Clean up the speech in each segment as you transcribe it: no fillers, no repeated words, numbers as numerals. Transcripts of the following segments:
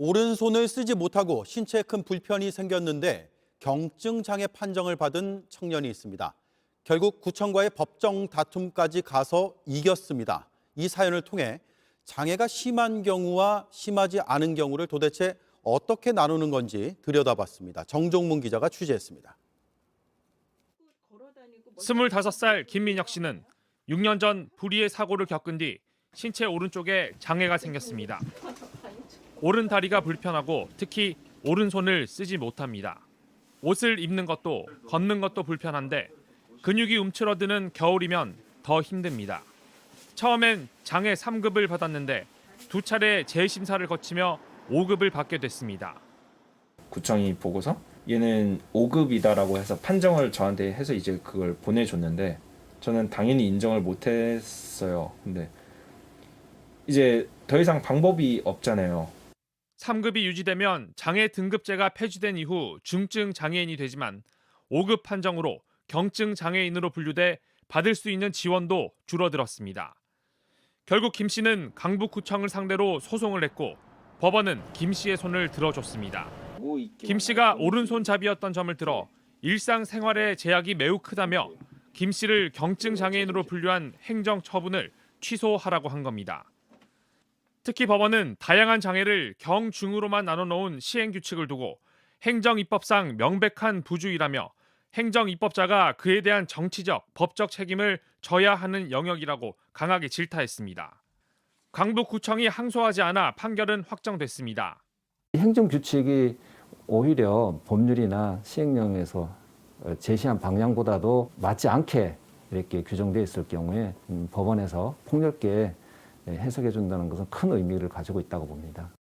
오른손을 쓰지 못하고 신체에 큰 불편이 생겼는데 경증 장애 판정을 받은 청년이 있습니다. 결국 구청과의 법정 다툼까지 가서 이겼습니다. 이 사연을 통해 장애가 심한 경우와 심하지 않은 경우를 도대체 어떻게 나누는 건지 들여다봤습니다. 정종문 기자가 취재했습니다. 25살 김민혁 씨는 6년 전 불의의 사고를 겪은 뒤 신체 오른쪽에 장애가 생겼습니다. 오른 다리가 불편하고 특히 오른손을 쓰지 못합니다. 옷을 입는 것도 걷는 것도 불편한데 근육이 움츠러드는 겨울이면 더 힘듭니다. 처음엔 장애 3급을 받았는데 두 차례 재심사를 거치며 5급을 받게 됐습니다. 구청이 보고서 얘는 5급이다라고 해서 판정을 저한테 해서 이제 그걸 보내줬는데 저는 당연히 인정을 못했어요. 근데 이제 더 이상 방법이 없잖아요. 3급이 유지되면 장애 등급제가 폐지된 이후 중증 장애인이 되지만 5급 판정으로 경증 장애인으로 분류돼 받을 수 있는 지원도 줄어들었습니다. 결국 김 씨는 강북구청을 상대로 소송을 냈고 법원은 김 씨의 손을 들어줬습니다. 김 씨가 오른손잡이였던 점을 들어 일상생활의 제약이 매우 크다며 김 씨를 경증 장애인으로 분류한 행정 처분을 취소하라고 한 겁니다. 특히 법원은 다양한 장애를 경중으로만 나눠놓은 시행규칙을 두고 행정입법상 명백한 부주의라며 행정입법자가 그에 대한 정치적, 법적 책임을 져야 하는 영역이라고 강하게 질타했습니다. 강북구청이 항소하지 않아 판결은 확정됐습니다. 행정규칙이 오히려 법률이나 시행령에서 제시한 방향보다도 맞지 않게 이렇게 규정되어 있을 경우에 법원에서 폭넓게 해석해 준다는 것은 큰 의미를 가지고 있다고 봅니다.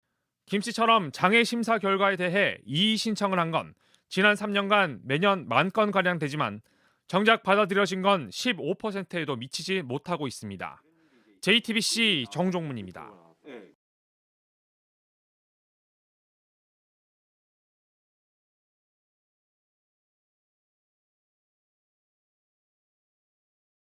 김 씨처럼 장애 심사 결과에 대해 이의 신청을 한 건 지난 3년간 매년 10,000건가량 되지만 정작 받아들여진 건 15%에도 미치지 못하고 있습니다. JTBC 정종문입니다.